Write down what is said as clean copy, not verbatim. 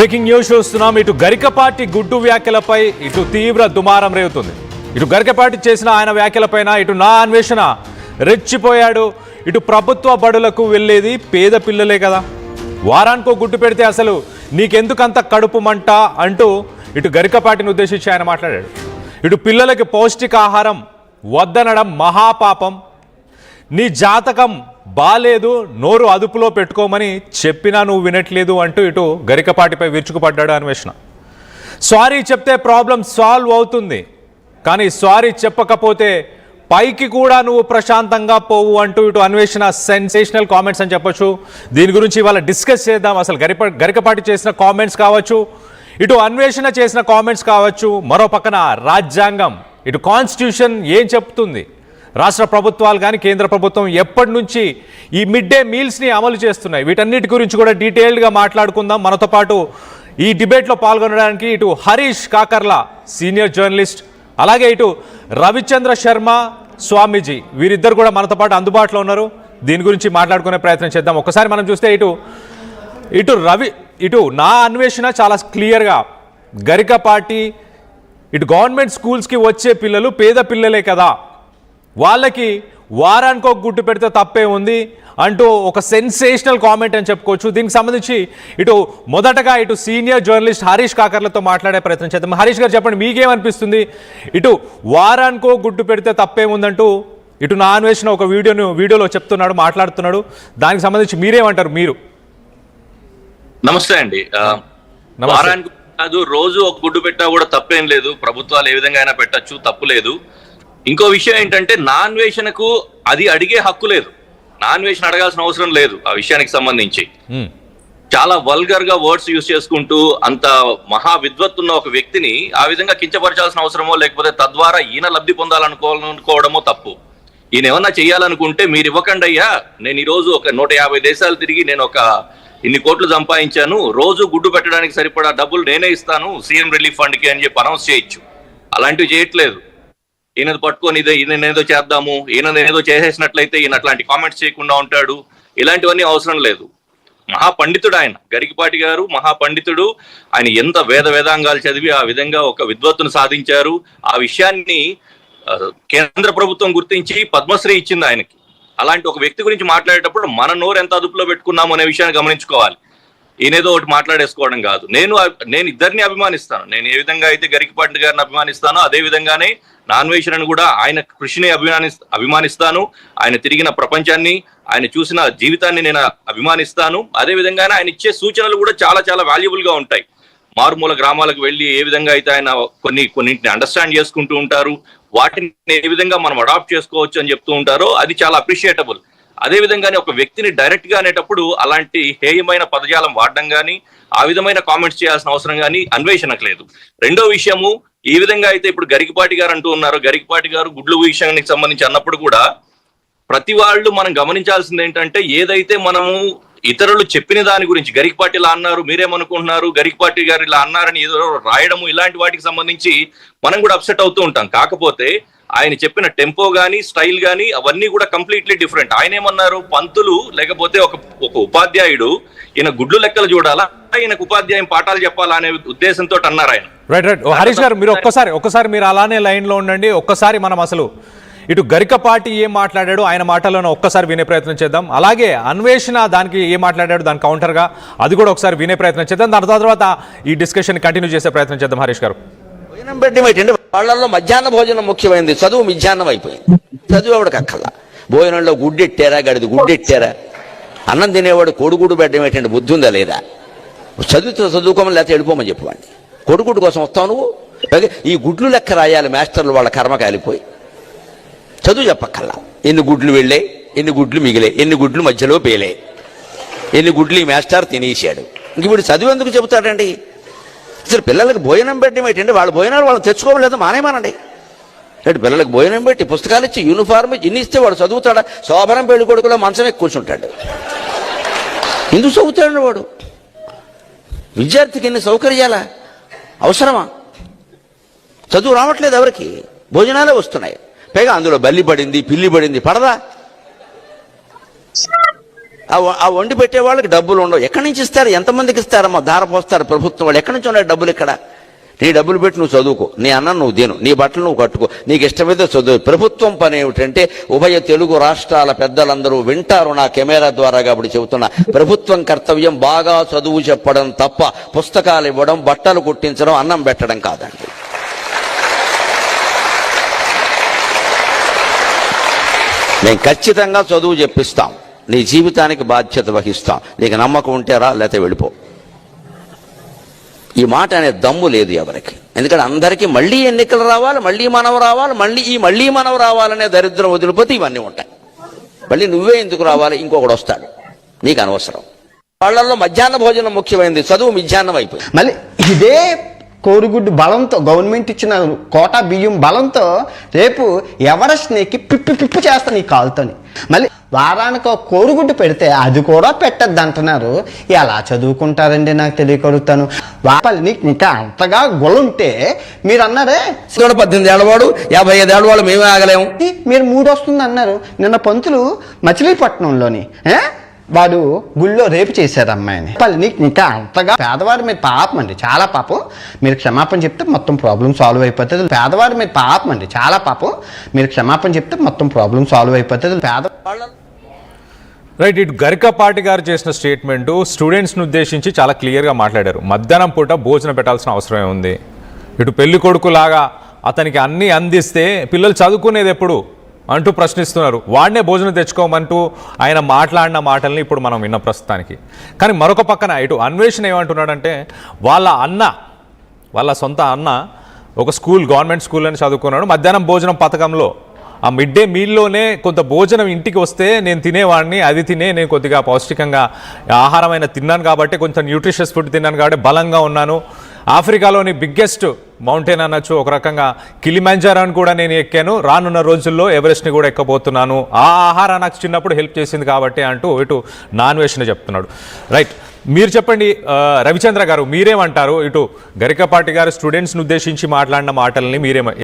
Breaking news చూస్తున్నాం. ఇటు గరికపాటి గుడ్డు వ్యాఖ్యలపై ఇటు తీవ్ర దుమారం రేగుతుంది. ఇటు గరికపాటి చేసిన ఆయన వ్యాఖ్యలపైన ఇటు నా అన్వేషణ రెచ్చిపోయాడు. ఇటు ప్రభుత్వ బడులకు వెళ్ళేది పేద పిల్లలే కదా, వారానికో గుడ్డు పెడితే అసలు నీకెందుకంత కడుపు మంట అంటూ ఇటు గరికపాటిని ఉద్దేశించి ఆయన మాట్లాడాడు. ఇటు పిల్లలకి పౌష్టికాహారం వద్దనడం మహాపాపం, నీ జాతకం బాలేదు, నోరు అదుపులో పెట్టుకోమని చెప్పినా నువ్వు వినట్లేదు అంటూ ఇటు గరికపాటిపై విరుచుకుపడ్డాడు అన్వేషణ. సారీ చెప్తే ప్రాబ్లం సాల్వ్ అవుతుంది, కానీ సారీ చెప్పకపోతే పైకి కూడా నువ్వు ప్రశాంతంగా పోవు అంటూ ఇటు అన్వేషణ సెన్సేషనల్ కామెంట్స్ అని చెప్పొచ్చు. దీని గురించి ఇవాళ డిస్కస్ చేద్దాం. అసలు గరికపాటి చేసిన కామెంట్స్ కావచ్చు, ఇటు అన్వేషణ చేసిన కామెంట్స్ కావచ్చు, మరో పక్కన రాజ్యాంగం ఇటు కాన్స్టిట్యూషన్ ఏం చెప్తుంది, రాష్ట్ర ప్రభుత్వాలు కానీ కేంద్ర ప్రభుత్వం ఎప్పటి నుంచి ఈ మిడ్ డే మీల్స్ని అమలు చేస్తున్నాయి, వీటన్నిటి గురించి కూడా డీటెయిల్డ్గా మాట్లాడుకుందాం. మనతో పాటు ఈ డిబేట్లో పాల్గొనడానికి ఇటు హరీష్ కాకర్ల సీనియర్ జర్నలిస్ట్, అలాగే ఇటు రవిచంద్ర శర్మ స్వామీజీ, వీరిద్దరు కూడా మనతో పాటు అందుబాటులో ఉన్నారు. దీని గురించి మాట్లాడుకునే ప్రయత్నం చేద్దాం. ఒకసారి మనం చూస్తే ఇటు నా అన్వేషణ చాలా క్లియర్గా గరికపాటి ఇటు గవర్నమెంట్ స్కూల్స్కి వచ్చే పిల్లలు పేద పిల్లలే కదా, వాళ్ళకి వారానికి ఒక గుడ్డు పెడితే తప్పే ఉంది అంటూ ఒక సెన్సేషనల్ కామెంట్ అని చెప్పుకోవచ్చు. దీనికి సంబంధించి మొదటగా సీనియర్ జర్నలిస్ట్ హరీష్ కాకర్లతో మాట్లాడే ప్రయత్నం చేద్దాం. హరీష్ గారు చెప్పండి, మీకేమనిపిస్తుంది? వారానికో గుడ్డు పెడితే తప్పేముందంటూ నా అన్వేషణ ఒక వీడియోలో చెప్తున్నాడు, మాట్లాడుతున్నాడు. దానికి సంబంధించి మీరేమంటారు? మీరు నమస్తే అండి. వారానికి కాదు, రోజు ఒక గుడ్డు పెట్టా కూడా తప్పేం లేదు. ప్రభుత్వాలు ఏ విధంగా అయినా పెట్టచ్చు, తప్పు లేదు. ఇంకో విషయం ఏంటంటే నాన్వేషణకు అది అడిగే హక్కు లేదు, నాన్వేషణ అడగాల్సిన అవసరం లేదు. ఆ విషయానికి సంబంధించి చాలా వల్గర్ గా వర్డ్స్ యూజ్ చేసుకుంటూ అంత మహా విద్వత్తున్న ఒక వ్యక్తిని ఆ విధంగా కించపరచాల్సిన అవసరమో, లేకపోతే తద్వారా ఈయన లబ్ధి పొందాలనుకోవడమో తప్పు. ఈయన ఏమన్నా చెయ్యాలనుకుంటే మీరు ఇవ్వకండి అయ్యా, నేను ఈ రోజు ఒక 150 దేశాలు తిరిగి నేను ఒక ఇన్ని కోట్లు సంపాదించాను, రోజు గుడ్డు పెట్టడానికి సరిపడా డబ్బులు నేనే ఇస్తాను సీఎం రిలీఫ్ ఫండ్ కి అని చెప్పి అనౌన్స్ చేయొచ్చు. అలాంటివి చేయట్లేదు. ఈయనది పట్టుకొని ఈయన ఏదో చేద్దాము, ఈయన ఏదో చేసేసినట్లయితే ఈయన అట్లాంటి కామెంట్స్ చేయకుండా ఉంటాడు, ఇలాంటివన్నీ అవసరం లేదు. మహాపండితుడు ఆయన, గరికపాటి గారు మహాపండితుడు. ఆయన ఎంత వేదాంగాలు చదివి ఆ విధంగా ఒక విద్వత్తును సాధించారు. ఆ విషయాన్ని కేంద్ర ప్రభుత్వం గుర్తించి పద్మశ్రీ ఇచ్చింది ఆయనకి. అలాంటి ఒక వ్యక్తి గురించి మాట్లాడేటప్పుడు మన నోరు ఎంత అదుపులో పెట్టుకున్నాము అనే విషయాన్ని గమనించుకోవాలి. ఈయనేదో ఒకటి మాట్లాడేసుకోవడం కాదు. నేను ఇద్దరిని అభిమానిస్తాను. నేను ఏ విధంగా అయితే గరికపాటి గారిని అభిమానిస్తానో అదే విధంగానే నాన్వేషణను కూడా ఆయన కృషిని అభిమానిస్తాను. ఆయన తిరిగిన ప్రపంచాన్ని, ఆయన చూసిన జీవితాన్ని నేను అభిమానిస్తాను. అదే విధంగానే ఆయన ఇచ్చే సూచనలు కూడా చాలా చాలా వాల్యుబుల్ గా ఉంటాయి. మారుమూల గ్రామాలకు వెళ్ళి ఏ విధంగా అయితే ఆయన కొన్నింటిని అండర్స్టాండ్ చేసుకుంటూ ఉంటారు, వాటిని ఏ విధంగా మనం అడాప్ట్ చేసుకోవచ్చు అని చెప్తూ ఉంటారో అది చాలా అప్రిషియేటబుల్. అదే విధంగానే ఒక వ్యక్తిని డైరెక్ట్ గా అనేటప్పుడు అలాంటి హేయమైన పదజాలం వాడడం కానీ ఆ విధమైన కామెంట్స్ చేయాల్సిన అవసరం కానీ అన్వేషణకు లేదు. రెండో విషయము, ఈ విధంగా అయితే ఇప్పుడు గరికపాటి గారు అంటూ ఉన్నారు, గరికపాటి గారు గుడ్లు విషయానికి సంబంధించి అన్నప్పుడు కూడా ప్రతి వాళ్ళు మనం గమనించాల్సింది ఏంటంటే, ఏదైతే మనము ఇతరులు చెప్పిన దాని గురించి గరికపాటి ఇలా అన్నారు మీరేమనుకుంటున్నారు, గరికపాటి గారు ఇలా అన్నారని ఏదో రాయడము, ఇలాంటి వాటికి సంబంధించి మనం కూడా అప్సెట్ అవుతూ ఉంటాం. కాకపోతే ఆయన చెప్పిన టెంపో గానీ స్టైల్ గానీ అవన్నీ కూడా కంప్లీట్లీ డిఫరెంట్. ఆయన ఏమన్నారు, పంతులు లేకపోతే ఒక ఉపాధ్యాయుడు ఈయన గుడ్లు లెక్కలు చూడాలా, ఈయనకు ఉపాధ్యాయం పాఠాలు చెప్పాలా అనే ఉద్దేశంతో అన్నారు ఆయన. రైట్. హరీష్ గారు, మీరు ఒక్కసారి మీరు అలానే లైన్ లో ఉండండి. ఒక్కసారి మనం అసలు గరికపాటి ఏం మాట్లాడాడు ఆయన మాటలను ఒక్కసారి వినే ప్రయత్నం చేద్దాం. అలాగే అన్వేషణ దానికి ఏం మాట్లాడాడు దాని కౌంటర్గా అది కూడా ఒకసారి వినే ప్రయత్నం చేద్దాం. దాని తర్వాత ఈ డిస్కషన్ కంటిన్యూ చేసే ప్రయత్నం చేద్దాం. హరీష్ గారు, భోజనం పెట్టడం వాళ్ళల్లో మధ్యాహ్న భోజనం ముఖ్యమైనది, చదువు మిధ్యాహ్నం అయిపోయింది. చదువు ఎవడికి అక్కల్లా. భోజనంలో గుడ్డెట్టారా, గడిది గుడ్డెట్టారా, అన్నం తినేవాడు కోడిగుడ్డు పెట్టడం ఏంటంటే బుద్ధి ఉందా లేదా? చదువుకోమని లేకపోతే వెళ్ళిపోమని చెప్పండి. కోడిగుడ్డు కోసం వస్తావు నువ్వు. ఈ గుడ్లు లెక్క రాయాలి మాస్టర్లు, వాళ్ళ కర్మ కాలిపోయి. చదువు చెప్పక్కల్లా. ఎన్ని గుడ్లు వెళ్ళే, ఎన్ని గుడ్లు మిగిలే, ఎన్ని గుడ్లు మధ్యలో పేలే, ఎన్ని గుడ్లు ఈ మాస్టర్ తినేసాడు. ఇంక ఇప్పుడు చదువు ఎందుకు చెబుతాడండి? అసలు పిల్లలకు భోజనం పెట్టడం ఏంటంటే వాళ్ళ భోజనాలు వాళ్ళు తెచ్చుకోవలేదు, మానేమానండి. అంటే పిల్లలకు భోజనం పెట్టి పుస్తకాలు ఇచ్చి యూనిఫార్మ్ ఇన్ని ఇస్తే వాడు చదువుతాడా? శోభనం పెళ్లి కొడుకులో మంచం ఎక్కి కూర్చుంటాడు. ఎందుకు చదువుతాడు వాడు? విద్యార్థికి ఎన్ని సౌకర్యాలా అవసరమా? చదువు రావట్లేదు ఎవరికి, భోజనాలే వస్తున్నాయి. పైగా అందులో బల్లి పడింది, పిల్లి పడింది, పడదా? ఆ వండి పెట్టే వాళ్ళకి డబ్బులు ఉండవు. ఎక్కడి నుంచి ఇస్తారు? ఎంతమందికి ఇస్తారమ్మా? ధార పోస్తారు ప్రభుత్వం వాళ్ళు. ఎక్కడి నుంచి ఉన్నాయి డబ్బులు? ఇక్కడ నీ డబ్బులు పెట్టి నువ్వు చదువుకో, నీ అన్నం నువ్వు తిను, నీ బట్టలు నువ్వు కట్టుకో, నీకు ఇష్టమైతే చదువు. ప్రభుత్వం పని ఏమిటంటే, ఉభయ తెలుగు రాష్ట్రాల పెద్దలందరూ వింటారు నా కెమెరా ద్వారా కాబట్టి చెబుతున్నా, ప్రభుత్వం కర్తవ్యం బాగా చదువు చెప్పడం తప్ప పుస్తకాలు ఇవ్వడం, బట్టలు కుట్టించడం, అన్నం పెట్టడం కాదండి. మేము ఖచ్చితంగా చదువు చెప్పిస్తాం, నీ జీవితానికి బాధ్యత వహిస్తాం. నీకు నమ్మకం ఉంటే రా, లేకపోతే వెళ్ళిపో. ఈ మాట అనే దమ్ము లేదు ఎవరికి. ఎందుకంటే అందరికీ మళ్ళీ ఎన్నికలు రావాలి, మళ్ళీ మనం రావాలి, మళ్ళీ మనం రావాలనే దరిద్రం వదిలిపోతే ఇవన్నీ ఉంటాయి. మళ్ళీ నువ్వే ఎందుకు రావాలి? ఇంకొకడు వస్తాడు, నీకు అనవసరం. వాళ్ళల్లో మధ్యాహ్న భోజనం ముఖ్యమైనది, చదువు మిధ్యాహ్నం అయిపోయింది. మళ్ళీ ఇదే కోడిగుడ్డు బలంతో, గవర్నమెంట్ ఇచ్చిన కోటా బియ్యం బలంతో రేపు ఎవరెస్ట్ని ఎక్కి పిప్పు చేస్తాను ఈ కాలుతోని. మళ్ళీ వారానికి ఒక కోడిగుడ్డు పెడితే అది కూడా పెట్టద్దు అంటున్నారు. ఎలా చదువుకుంటారండి నాకు తెలియకడుగుతాను. నీకు ఇంకా అంతగా గొలుంటే మీరు అన్నారే 18 ఏళ్ళవాడు 55 ఏళ్ళవాడు మేమే ఆగలేము, మీరు 3 వస్తుంది అన్నారు. నిన్న పంతులు మచిలీపట్నంలోని వాడు గుళ్ళో రేపు చేశారు అమ్మాయిని. నీకు ఇంకా అంతగా పేదవాడి మీద పాపం అండి, చాలా పాపం. మీరు క్షమాపణ చెప్తే మొత్తం ప్రాబ్లం సాల్వ్ అయిపోతుంది. పేదవాడి మీద పాపం అండి, చాలా పాపం. మీరు క్షమాపణ చెప్తే మొత్తం ప్రాబ్లం సాల్వ్ అయిపోతుంది. రైట్. ఇటు గరికపాటి గారు చేసిన స్టేట్మెంట్ స్టూడెంట్స్ని ఉద్దేశించి చాలా క్లియర్గా మాట్లాడారు. మధ్యాహ్నం పూట భోజనం పెట్టాల్సిన అవసరమే ఉంది. ఇటు పెళ్లి కొడుకులాగా అతనికి అన్నీ అందిస్తే పిల్లలు చదువుకునేది ఎప్పుడు అంటూ ప్రశ్నిస్తున్నారు. వాడినే భోజనం తెచ్చుకోమంటూ ఆయన మాట్లాడిన మాటల్ని ఇప్పుడు మనం విన్న ప్రస్తుతానికి. కానీ మరొక పక్కన ఇటు అన్వేషణ ఏమంటున్నాడంటే, వాళ్ళ సొంత అన్న ఒక గవర్నమెంట్ స్కూల్ అని చదువుకున్నాడు. మధ్యాహ్నం భోజనం పథకంలో ఆ మిడ్ డే మీల్లోనే కొంత భోజనం ఇంటికి వస్తే నేను తినేవాడిని, అది తినే నేను కొద్దిగా పౌష్టికంగా ఆహారమైన తిన్నాను కాబట్టి, కొంచెం న్యూట్రిషియస్ ఫుడ్ తిన్నాను కాబట్టి బలంగా ఉన్నాను. ఆఫ్రికాలోని బిగ్గెస్ట్ మౌంటైన్ అనొచ్చు, ఒక రకంగా కిలిమంజారోని కూడా నేను ఎక్కాను, రానున్న రోజుల్లో ఎవరెస్ట్ని కూడా ఎక్కబోతున్నాను, ఆ ఆహారం నాకు చిన్నప్పుడు హెల్ప్ చేసింది కాబట్టి అంటూ ఇటు నాన్వేషణ చెప్తున్నాడు. రైట్, మీరు చెప్పండి రవిచంద్ర గారు, మీరేమంటారు? ఇటు గరికపాటి గారు స్టూడెంట్స్ని ఉద్దేశించి మాట్లాడిన మాటల్ని మీరేమ